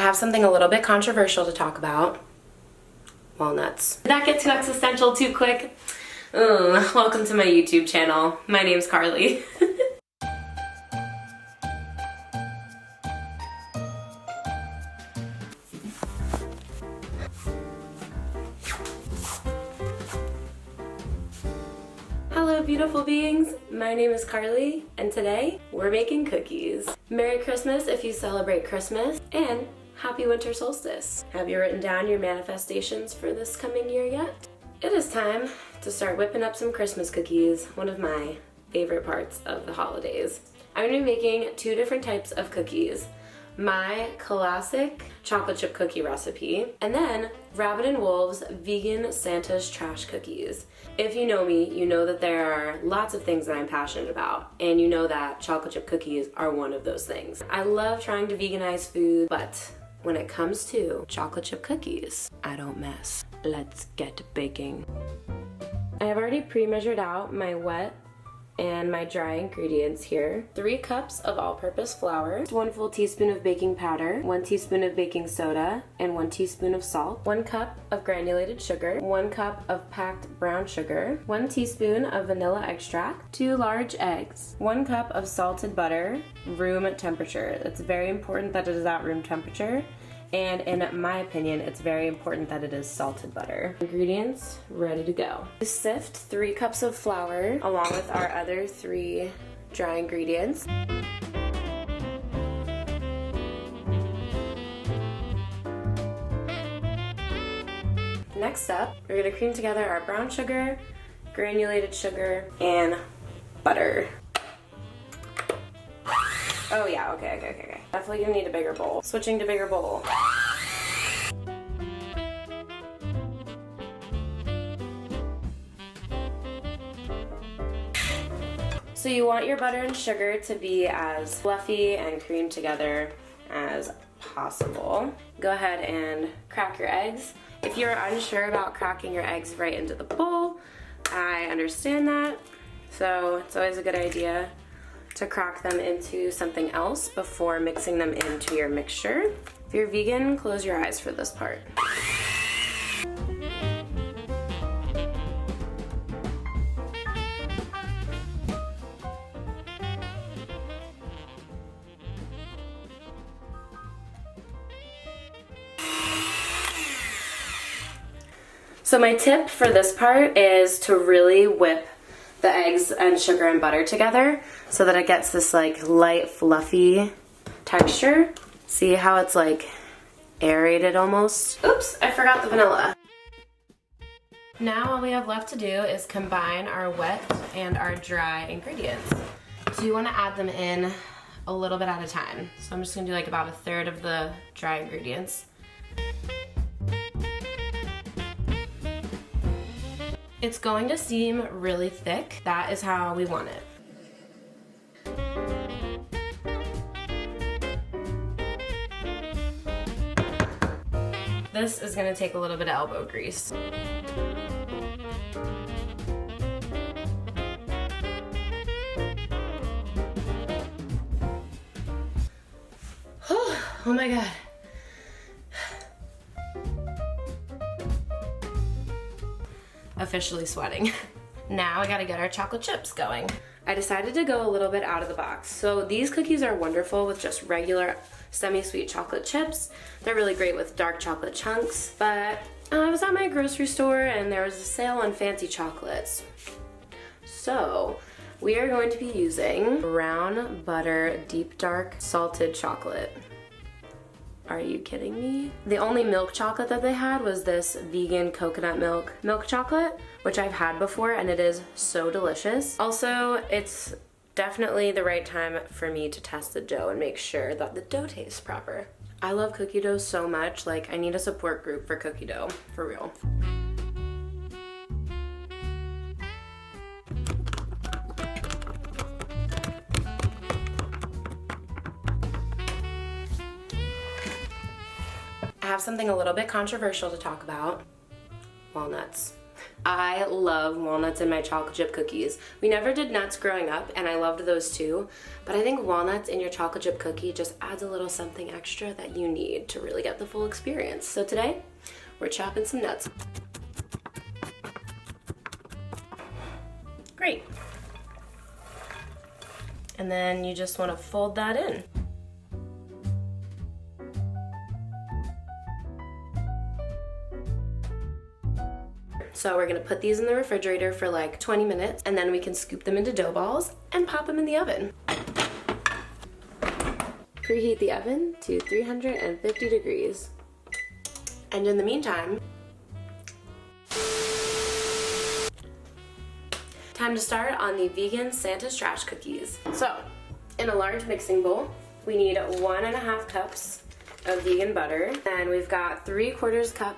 have something a little bit controversial to talk about. Walnuts. Did that get too existential too quick? Welcome to my YouTube channel. My name's Carly. Hello beautiful beings, my name is Carly and today we're making cookies. Merry Christmas if you celebrate Christmas, and happy winter solstice. Have you written down your manifestations for this coming year yet? It is time to start whipping up some Christmas cookies, one of my favorite parts of the holidays. I'm going to be making two different types of cookies. My classic chocolate chip cookie recipe, and then Rabbit and Wolf's vegan Santa's trash cookies. If you know me, you know that there are lots of things that I'm passionate about, and you know that chocolate chip cookies are one of those things. I love trying to veganize food, but when it comes to chocolate chip cookies, I don't mess. Let's get baking. I have already pre-measured out my wet and my dry ingredients here. 3 cups of all-purpose flour, 1 full teaspoon of baking powder, 1 teaspoon of baking soda, and 1 teaspoon of salt, 1 cup of granulated sugar, 1 cup of packed brown sugar, 1 teaspoon of vanilla extract, 2 large eggs, 1 cup of salted butter, room temperature. It's very important that it is at room temperature, and in my opinion, it's very important that it is salted butter. Ingredients ready to go. Sift 3 cups of flour along with our other 3 dry ingredients. Next up, we're gonna cream together our brown sugar, granulated sugar, and butter. Oh yeah, okay. Definitely gonna need a bigger bowl. Switching to bigger bowl. So you want your butter and sugar to be as fluffy and creamed together as possible. Go ahead and crack your eggs. If you're unsure about cracking your eggs right into the bowl, I understand that. So it's always a good idea to crack them into something else before mixing them into your mixture. If you're vegan, close your eyes for this part. So my tip for this part is to really whip the eggs and sugar and butter together so that it gets this like light fluffy texture. See how it's like aerated almost? Oops, I forgot the vanilla. Now all we have left to do is combine our wet and our dry ingredients. So you want to add them in a little bit at a time. So I'm just gonna do like about 1/3 of the dry ingredients. It's going to seem really thick. That is how we want it. This is going to take a little bit of elbow grease. Oh my god. Officially sweating. Now I gotta get our chocolate chips going. I decided to go a little bit out of the box. So these cookies are wonderful with just regular semi-sweet chocolate chips. They're really great with dark chocolate chunks, but I was at my grocery store and there was a sale on fancy chocolates. So we are going to be using brown butter deep dark salted chocolate. Are you kidding me? The only milk chocolate that they had was this vegan coconut milk chocolate, which I've had before and it is so delicious. Also, it's definitely the right time for me to test the dough and make sure that the dough tastes proper. I love cookie dough so much, like I need a support group for cookie dough, for real. I have something a little bit controversial to talk about. Walnuts. I love walnuts in my chocolate chip cookies. We never did nuts growing up, and I loved those too, but I think walnuts in your chocolate chip cookie just adds a little something extra that you need to really get the full experience. So today, we're chopping some nuts. Great. And then you just want to fold that in. So we're gonna put these in the refrigerator for like 20 minutes, and then we can scoop them into dough balls and pop them in the oven. Preheat the oven to 350 degrees. And in the meantime, time to start on the vegan Santa's Trash cookies. So, in a large mixing bowl, we need 1.5 cups of vegan butter, and we've got 3/4 cup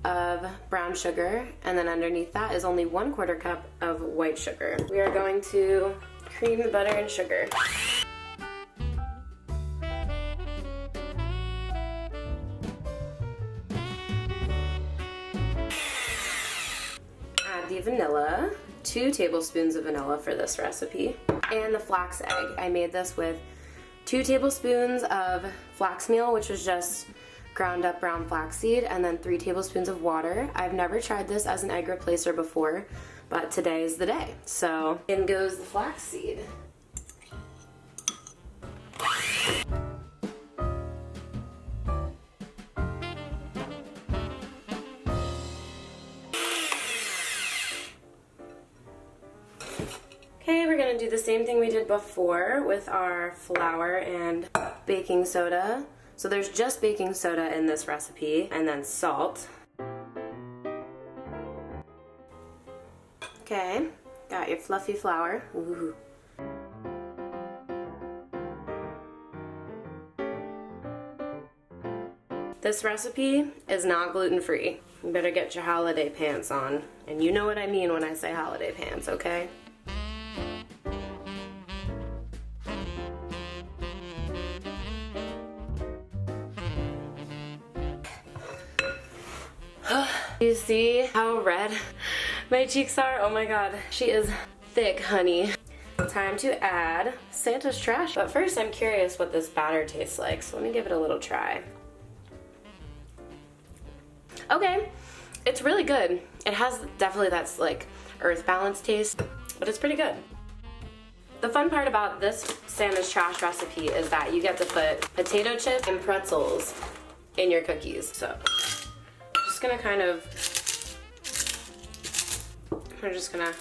of brown sugar, and then underneath that is only 1/4 cup of white sugar. We are going to cream the butter and sugar. Add the vanilla, 2 tablespoons of vanilla for this recipe, and the flax egg. I made this with 2 tablespoons of flax meal, which was just ground up brown flaxseed, and then 3 tablespoons of water. I've never tried this as an egg replacer before, but today is the day. So in goes the flaxseed. Okay, we're gonna do the same thing we did before with our flour and baking soda. So there's just baking soda in this recipe, and then salt. Okay, got your fluffy flour. Ooh. This recipe is not gluten-free. You better get your holiday pants on. And you know what I mean when I say holiday pants, okay? You see how red my cheeks are? Oh my god, she is thick, honey. Time to add Santa's Trash. But first, I'm curious what this batter tastes like, so let me give it a little try. Okay, it's really good. It has definitely that like earth balance taste, but it's pretty good. The fun part about this Santa's Trash recipe is that you get to put potato chips and pretzels in your cookies. So gonna we're just gonna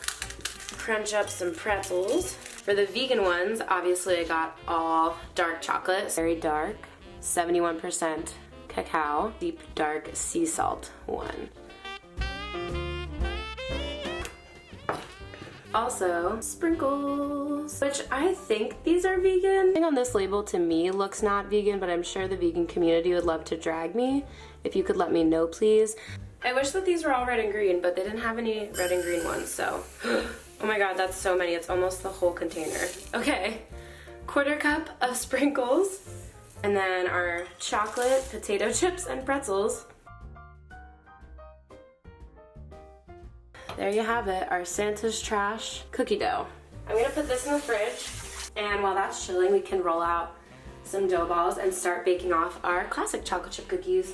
crunch up some pretzels. For the vegan ones, obviously I got all dark chocolate, very dark, 71% cacao, deep dark sea salt one. Also, sprinkles, which I think these are vegan. The thing on this label to me looks not vegan, but I'm sure the vegan community would love to drag me. If you could let me know, please. I wish that these were all red and green, but they didn't have any red and green ones, so. Oh my god, that's so many. It's almost the whole container. Okay, 1/4 cup of sprinkles, and then our chocolate, potato chips, and pretzels. There you have it, our Santa's Trash cookie dough. I'm gonna put this in the fridge, and while that's chilling, we can roll out some dough balls and start baking off our classic chocolate chip cookies.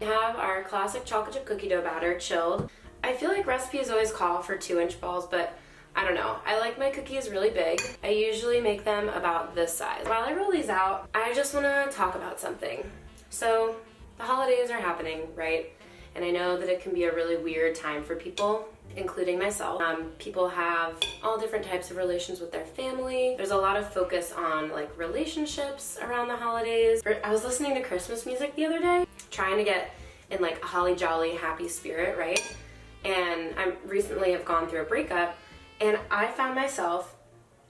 We have our classic chocolate chip cookie dough batter chilled. I feel like recipes always call for 2-inch balls, but I don't know. I like my cookies really big. I usually make them about this size. While I roll these out, I just wanna talk about something. So, the holidays are happening, right? And I know that it can be a really weird time for people, including myself. People have all different types of relations with their family. There's a lot of focus on like relationships around the holidays. I was listening to Christmas music the other day, trying to get in like a holly jolly happy spirit, right? And I recently have gone through a breakup, and I found myself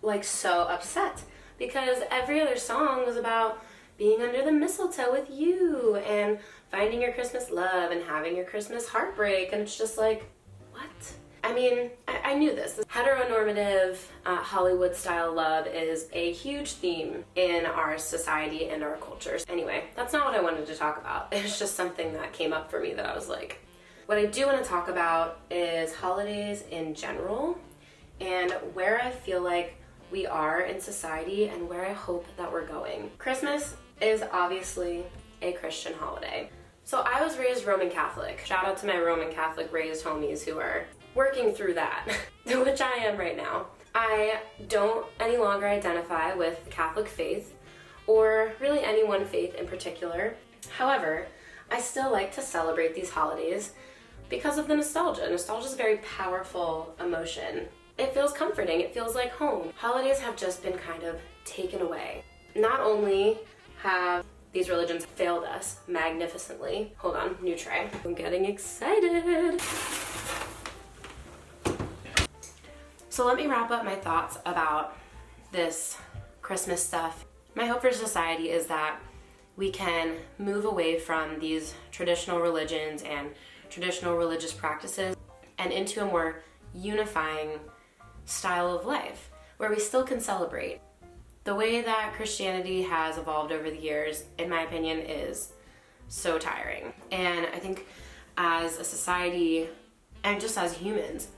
like so upset because every other song was about being under the mistletoe with you and finding your Christmas love and having your Christmas heartbreak, and it's just like, what? I mean, I knew this. Heteronormative Hollywood-style love is a huge theme in our society and our cultures. Anyway, that's not what I wanted to talk about. It was just something that came up for me that I was like, What I do want to talk about is holidays in general and where I feel like we are in society and where I hope that we're going. Christmas is obviously a Christian holiday. So I was raised Roman Catholic. Shout out to my Roman Catholic raised homies who are working through that, which I am right now. I don't any longer identify with the Catholic faith or really any one faith in particular. However, I still like to celebrate these holidays because of the nostalgia. Nostalgia is a very powerful emotion. It feels comforting, it feels like home. Holidays have just been kind of taken away. Not only have these religions failed us magnificently. Hold on, new tray. I'm getting excited. So let me wrap up my thoughts about this Christmas stuff. My hope for society is that we can move away from these traditional religions and traditional religious practices and into a more unifying style of life where we still can celebrate. The way that Christianity has evolved over the years, in my opinion, is so tiring. And I think as a society and just as humans,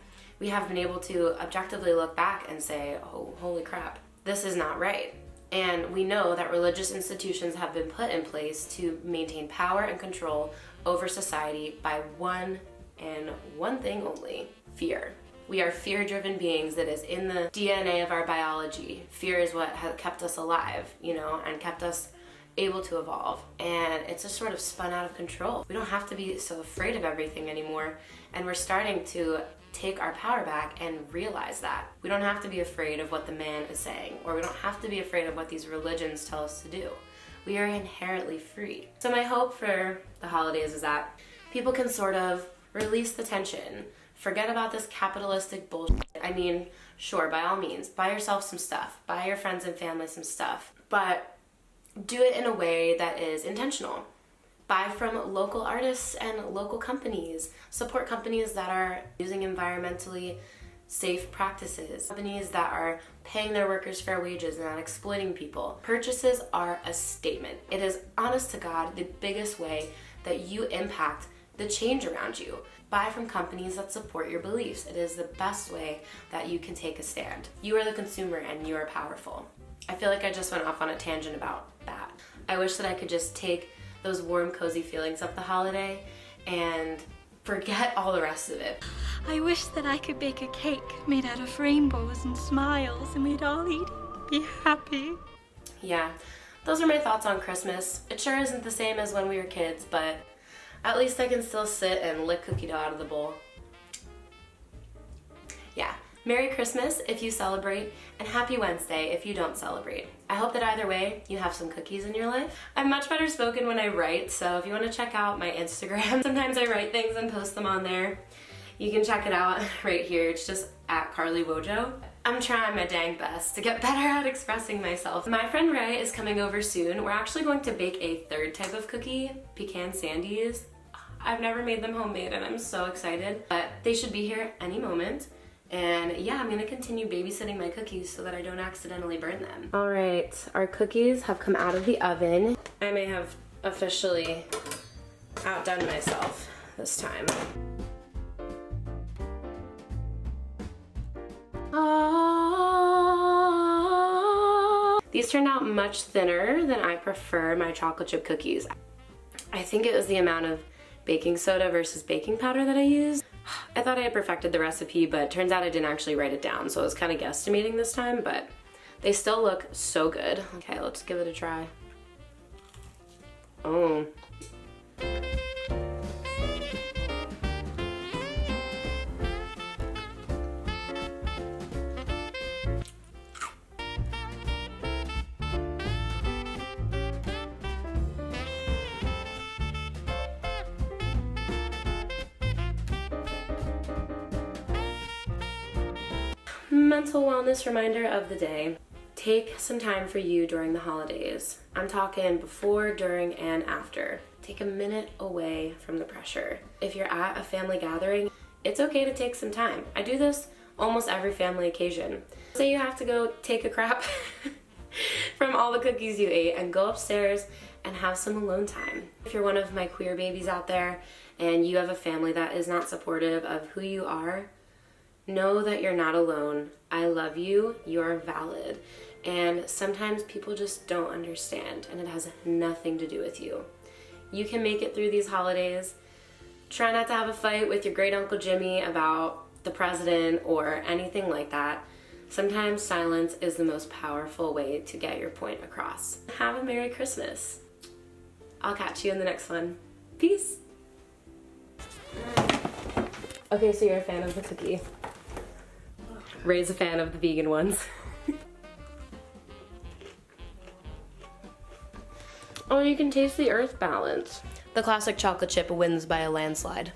we have been able to objectively look back and say, oh, holy crap, this is not right. And we know that religious institutions have been put in place to maintain power and control over society by one thing only: fear. We are fear-driven beings. That is in the DNA of our biology. Fear is what has kept us alive, and kept us able to evolve. And it's just sort of spun out of control. We don't have to be so afraid of everything anymore. And we're starting to take our power back and realize that. We don't have to be afraid of what the man is saying, or we don't have to be afraid of what these religions tell us to do. We are inherently free. So my hope for the holidays is that people can sort of release the tension, forget about this capitalistic bullshit. I mean, sure, by all means, buy yourself some stuff, buy your friends and family some stuff, but do it in a way that is intentional. Buy from local artists and local companies. Support companies that are using environmentally safe practices. Companies that are paying their workers fair wages and not exploiting people. Purchases are a statement. It is, honest to God, the biggest way that you impact the change around you. Buy from companies that support your beliefs. It is the best way that you can take a stand. You are the consumer and you are powerful. I feel like I just went off on a tangent about that. I wish that I could just take those warm, cozy feelings of the holiday and forget all the rest of it. I wish that I could bake a cake made out of rainbows and smiles and we'd all eat it, be happy. Yeah, those are my thoughts on Christmas. It sure isn't the same as when we were kids, but at least I can still sit and lick cookie dough out of the bowl. Yeah, Merry Christmas if you celebrate, and Happy Wednesday if you don't celebrate. I hope that either way, you have some cookies in your life. I'm much better spoken when I write, so if you want to check out my Instagram, sometimes I write things and post them on there. You can check it out right here. It's just at Carly Wojo. I'm trying my dang best to get better at expressing myself. My friend Ray is coming over soon. We're actually going to bake a third type of cookie, pecan sandies. I've never made them homemade and I'm so excited, but they should be here any moment. And yeah, I'm gonna continue babysitting my cookies so that I don't accidentally burn them. All right, our cookies have come out of the oven. I may have officially outdone myself this time. Oh. These turned out much thinner than I prefer my chocolate chip cookies. I think it was the amount of baking soda versus baking powder that I used. I thought I had perfected the recipe, but turns out I didn't actually write it down, so I was kind of guesstimating this time, but they still look so good. Okay, let's give it a try. Oh. Mental wellness reminder of the day. Take some time for you during the holidays. I'm talking before, during, and after. Take a minute away from the pressure. If you're at a family gathering, it's okay to take some time. I do this almost every family occasion. Say you have to go take a crap from all the cookies you ate and go upstairs and have some alone time. If you're one of my queer babies out there and you have a family that is not supportive of who you are, know that you're not alone. I love you. You are valid. And sometimes people just don't understand, and it has nothing to do with you. You can make it through these holidays. Try not to have a fight with your great Uncle Jimmy about the president or anything like that. Sometimes silence is the most powerful way to get your point across. Have a Merry Christmas. I'll catch you in the next one. Peace. Okay, so you're a fan of the cookie. Ray's a fan of the vegan ones. Oh, you can taste the earth balance. The classic chocolate chip wins by a landslide.